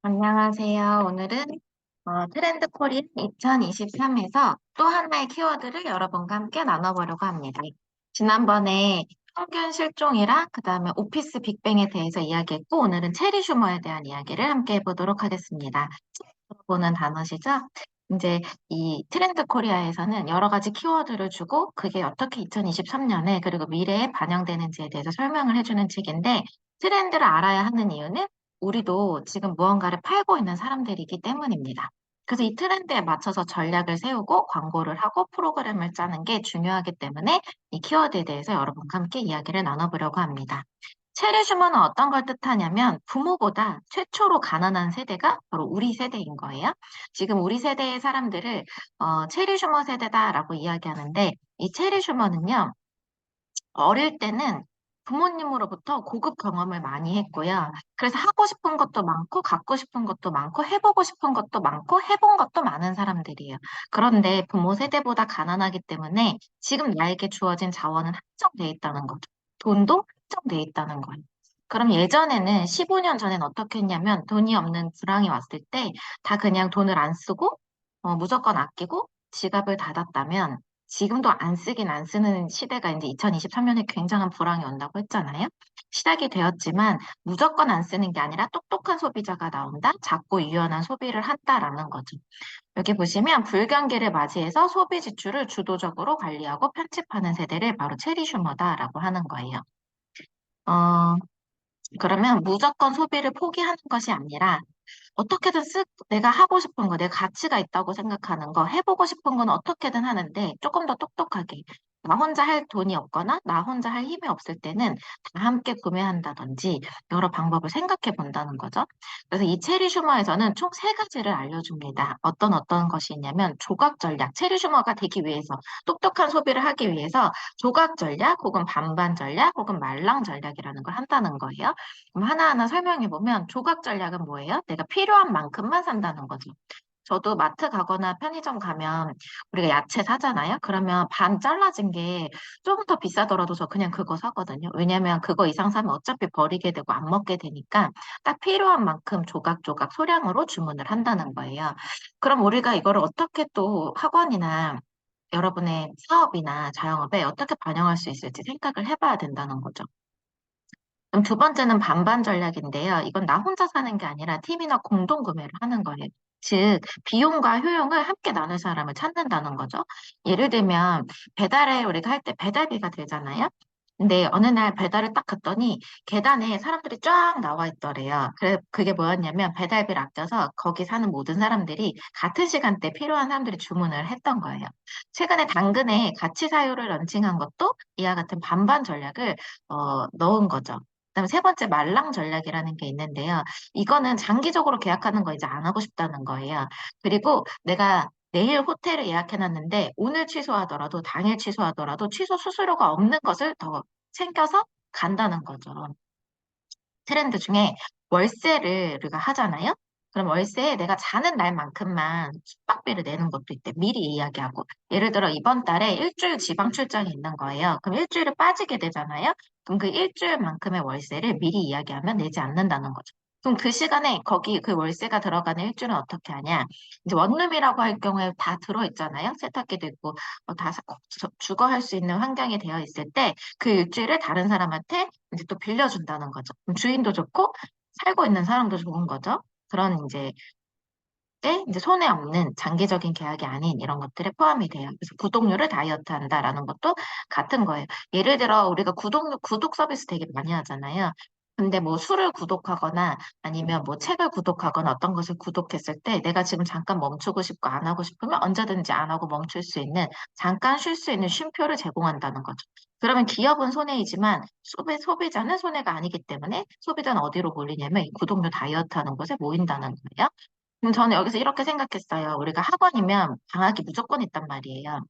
안녕하세요. 오늘은 트렌드 코리아 2023에서 또 하나의 키워드를 여러분과 함께 나눠보려고 합니다. 지난번에 평균 실종이랑 그다음에 오피스 빅뱅에 대해서 이야기했고 오늘은 체리 슈머에 대한 이야기를 함께 해보도록 하겠습니다. 보는 단어시죠? 이제 이 트렌드 코리아에서는 여러 가지 키워드를 주고 그게 어떻게 2023년에 그리고 미래에 반영되는지에 대해서 설명을 해주는 책인데 트렌드를 알아야 하는 이유는 우리도 지금 무언가를 팔고 있는 사람들이기 때문입니다. 그래서 이 트렌드에 맞춰서 전략을 세우고 광고를 하고 프로그램을 짜는 게 중요하기 때문에 이 키워드에 대해서 여러분과 함께 이야기를 나눠보려고 합니다. 체리 슈머는 어떤 걸 뜻하냐면 부모보다 최초로 가난한 세대가 바로 우리 세대인 거예요. 지금 우리 세대의 사람들을 체리 슈머 세대다라고 이야기하는데 이 체리 슈머는요. 어릴 때는 부모님으로부터 고급 경험을 많이 했고요. 그래서 하고 싶은 것도 많고, 갖고 싶은 것도 많고, 해보고 싶은 것도 많고, 해본 것도 많은 사람들이에요. 그런데 부모 세대보다 가난하기 때문에 지금 나에게 주어진 자원은 한정돼 있다는 거죠. 돈도 한정돼 있다는 거예요. 그럼 예전에는 15년 전엔 어떻게 했냐면 돈이 없는 불황이 왔을 때 다 그냥 돈을 안 쓰고 무조건 아끼고 지갑을 닫았다면 지금도 안 쓰긴 안 쓰는 시대가 이제 2023년에 굉장한 불황이 온다고 했잖아요. 시작이 되었지만 무조건 안 쓰는 게 아니라 똑똑한 소비자가 나온다, 작고 유연한 소비를 한다라는 거죠. 여기 보시면 불경기를 맞이해서 소비 지출을 주도적으로 관리하고 편집하는 세대를 바로 체리 슈머다라고 하는 거예요. 어, 그러면 무조건 소비를 포기하는 것이 아니라 어떻게든 내가 하고 싶은 거, 내가 가치가 있다고 생각하는 거, 해보고 싶은 건 어떻게든 하는데 조금 더 똑똑하게. 나 혼자 할 돈이 없거나 나 혼자 할 힘이 없을 때는 다 함께 구매한다든지 여러 방법을 생각해 본다는 거죠. 그래서 이 체리 슈머에서는 총 세 가지를 알려줍니다. 어떤 것이 있냐면 조각 전략. 체리 슈머가 되기 위해서 똑똑한 소비를 하기 위해서 조각 전략 혹은 반반 전략 혹은 말랑 전략이라는 걸 한다는 거예요. 그럼 하나하나 설명해 보면 조각 전략은 뭐예요? 내가 필요한 만큼만 산다는 거죠. 저도 마트 가거나 편의점 가면 우리가 야채 사잖아요? 그러면 반 잘라진 게 조금 더 비싸더라도 저 그냥 그거 사거든요. 왜냐면 그거 이상 사면 어차피 버리게 되고 안 먹게 되니까 딱 필요한 만큼 조각조각 소량으로 주문을 한다는 거예요. 그럼 우리가 이거를 어떻게 또 학원이나 여러분의 사업이나 자영업에 어떻게 반영할 수 있을지 생각을 해봐야 된다는 거죠. 그럼 두 번째는 반반 전략인데요. 이건 나 혼자 사는 게 아니라 팀이나 공동 구매를 하는 거예요. 즉, 비용과 효용을 함께 나눌 사람을 찾는다는 거죠. 예를 들면, 배달을 우리가 할 때 배달비가 들잖아요. 근데 어느 날 배달을 딱 갔더니 계단에 사람들이 쫙 나와 있더래요. 그게 뭐였냐면 배달비를 아껴서 거기 사는 모든 사람들이 같은 시간대 필요한 사람들이 주문을 했던 거예요. 최근에 당근에 가치 사유를 런칭한 것도 이와 같은 반반 전략을 넣은 거죠. 그다음에 세 번째 말랑 전략이라는 게 있는데요. 이거는 장기적으로 계약하는 거 이제 안 하고 싶다는 거예요. 그리고 내가 내일 호텔을 예약해놨는데 오늘 취소하더라도 당일 취소하더라도 취소 수수료가 없는 것을 더 챙겨서 간다는 거죠. 트렌드 중에 월세를 우리가 하잖아요. 그럼 월세에 내가 자는 날만큼만 숙박비를 내는 것도 있대. 미리 이야기하고. 예를 들어 이번 달에 일주일 지방 출장이 있는 거예요. 그럼 일주일을 빠지게 되잖아요. 그럼 그 일주일만큼의 월세를 미리 이야기하면 내지 않는다는 거죠. 그럼 그 시간에 거기 그 월세가 들어가는 일주일은 어떻게 하냐? 이제 원룸이라고 할 경우에 다 들어있잖아요. 세탁기도 있고 다 주거할 수 있는 환경이 되어 있을 때 그 일주일을 다른 사람한테 이제 또 빌려준다는 거죠. 그럼 주인도 좋고 살고 있는 사람도 좋은 거죠. 그런 때 이제 손해 없는 장기적인 계약이 아닌 이런 것들에 포함이 돼요. 그래서 구독료를 다이어트 한다라는 것도 같은 거예요. 예를 들어 우리가 구독 서비스 되게 많이 하잖아요. 근데 뭐 술을 구독하거나 아니면 뭐 책을 구독하거나 어떤 것을 구독했을 때 내가 지금 잠깐 멈추고 싶고 안 하고 싶으면 언제든지 안 하고 멈출 수 있는 잠깐 쉴 수 있는 쉼표를 제공한다는 거죠. 그러면 기업은 손해이지만 소비자는 손해가 아니기 때문에 소비자는 어디로 몰리냐면 이 구독료 다이어트 하는 곳에 모인다는 거예요. 저는 여기서 이렇게 생각했어요. 우리가 학원이면 방학이 무조건 있단 말이에요.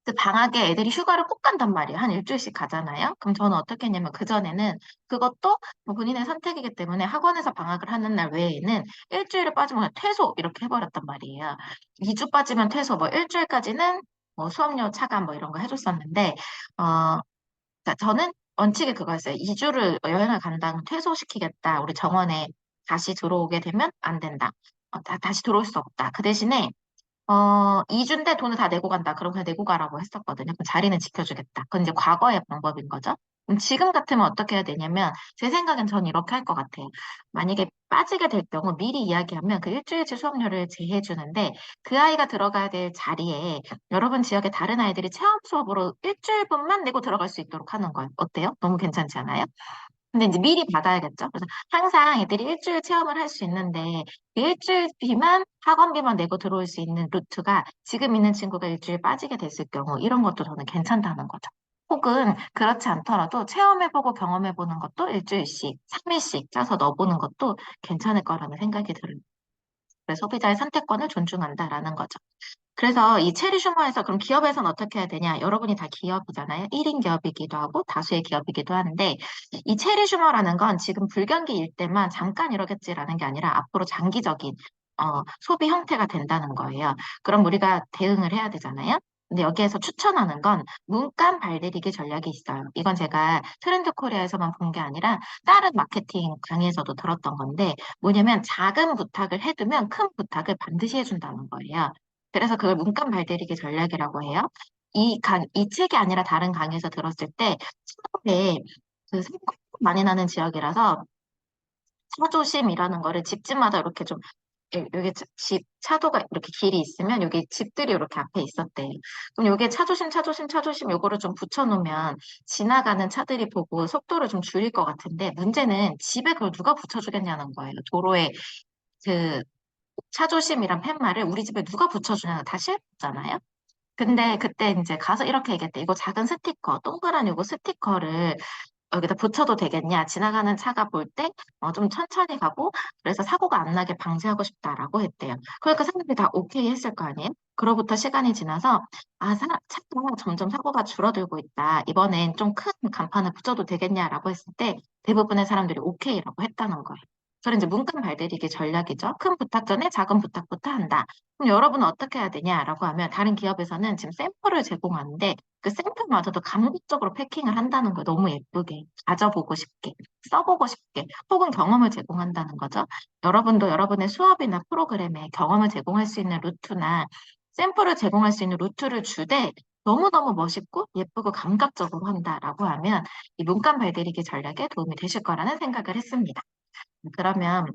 그 방학에 애들이 휴가를 꼭 간단 말이에요. 한 일주일씩 가잖아요. 그럼 저는 어떻게 했냐면 그전에는 그것도 뭐 본인의 선택이기 때문에 학원에서 방학을 하는 날 외에는 일주일을 빠지면 그냥 퇴소 이렇게 해버렸단 말이에요. 2주 빠지면 퇴소, 뭐 일주일까지는 뭐 수업료 차감 뭐 이런 거 해줬었는데, 그러니까 저는 원칙이 그거였어요. 2주를 여행을 간다면 퇴소시키겠다. 우리 정원에 다시 들어오게 되면 안 된다. 다시 들어올 수 없다. 그 대신에 2주인데 돈을 다 내고 간다. 그럼 그냥 내고 가라고 했었거든요. 그럼 자리는 지켜주겠다. 그건 이제 과거의 방법인 거죠. 그럼 지금 같으면 어떻게 해야 되냐면, 제 생각엔 전 이렇게 할 것 같아요. 만약에 빠지게 될 경우 미리 이야기하면 그 일주일치 수업료를 제해주는데, 그 아이가 들어가야 될 자리에 여러분 지역의 다른 아이들이 체험 수업으로 일주일분만 내고 들어갈 수 있도록 하는 거예요. 어때요? 너무 괜찮지 않아요? 근데 이제 미리 받아야겠죠. 그래서 항상 애들이 일주일 체험을 할 수 있는데 그 일주일비만 학원비만 내고 들어올 수 있는 루트가 지금 있는 친구가 일주일 빠지게 됐을 경우 이런 것도 저는 괜찮다는 거죠. 혹은 그렇지 않더라도 체험해보고 경험해보는 것도 일주일씩, 3일씩 짜서 넣어보는 것도 괜찮을 거라는 생각이 들어요. 그래서 소비자의 선택권을 존중한다라는 거죠. 그래서 이 체리 슈머에서 그럼 기업에서는 어떻게 해야 되냐? 여러분이 다 기업이잖아요. 1인 기업이기도 하고 다수의 기업이기도 하는데 이 체리 슈머라는 건 지금 불경기일 때만 잠깐 이러겠지라는 게 아니라 앞으로 장기적인 소비 형태가 된다는 거예요. 그럼 우리가 대응을 해야 되잖아요. 근데 여기에서 추천하는 건 문간 발대리기 전략이 있어요. 이건 제가 트렌드 코리아에서만 본 게 아니라 다른 마케팅 강의에서도 들었던 건데 뭐냐면 작은 부탁을 해두면 큰 부탁을 반드시 해준다는 거예요. 그래서 그걸 문간 발대리기 전략이라고 해요. 이 책이 아니라 다른 강의에서 들었을 때, 서울에 그 세금 많이 나는 지역이라서 차조심이라는 거를 집집마다 이렇게 좀, 여기 집, 차도가 이렇게 길이 있으면 여기 집들이 이렇게 앞에 있었대요. 그럼 여기에 차조심, 차조심, 차조심 요거를 좀 붙여놓으면 지나가는 차들이 보고 속도를 좀 줄일 것 같은데 문제는 집에 그걸 누가 붙여주겠냐는 거예요. 도로에 그 차조심이란 팻말을 우리 집에 누가 붙여주냐는 다 싫잖아요. 근데 그때 이제 가서 이렇게 얘기했대. 이거 작은 스티커, 동그란 이거 스티커를 여기다 붙여도 되겠냐? 지나가는 차가 볼 때, 좀 천천히 가고, 그래서 사고가 안 나게 방지하고 싶다라고 했대요. 그러니까 사람들이 다 오케이 했을 거 아니에요? 그로부터 시간이 지나서, 차가 점점 사고가 줄어들고 있다. 이번엔 좀 큰 간판을 붙여도 되겠냐라고 했을 때, 대부분의 사람들이 오케이라고 했다는 거예요. 그런 이제 문간 발대리기 전략이죠. 큰 부탁 전에 작은 부탁부터 한다. 그럼 여러분은 어떻게 해야 되냐라고 하면 다른 기업에서는 지금 샘플을 제공하는데 그 샘플마저도 감각적으로 패킹을 한다는 거 너무 예쁘게 가져보고 싶게 써보고 싶게 혹은 경험을 제공한다는 거죠. 여러분도 여러분의 수업이나 프로그램에 경험을 제공할 수 있는 루트나 샘플을 제공할 수 있는 루트를 주되 너무너무 멋있고 예쁘고 감각적으로 한다라고 하면 이 문간 발대리기 전략에 도움이 되실 거라는 생각을 했습니다. 그러면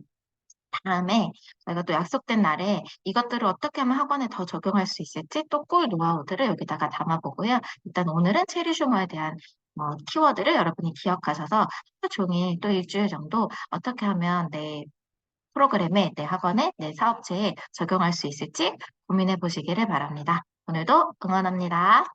다음에 저희가 또 약속된 날에 이것들을 어떻게 하면 학원에 더 적용할 수 있을지 또 꿀 노하우들을 여기다가 담아보고요. 일단 오늘은 체리 슈머에 대한 키워드를 여러분이 기억하셔서 하루 종일 또 일주일 정도 어떻게 하면 내 프로그램에, 내 학원에, 내 사업체에 적용할 수 있을지 고민해 보시기를 바랍니다. 오늘도 응원합니다.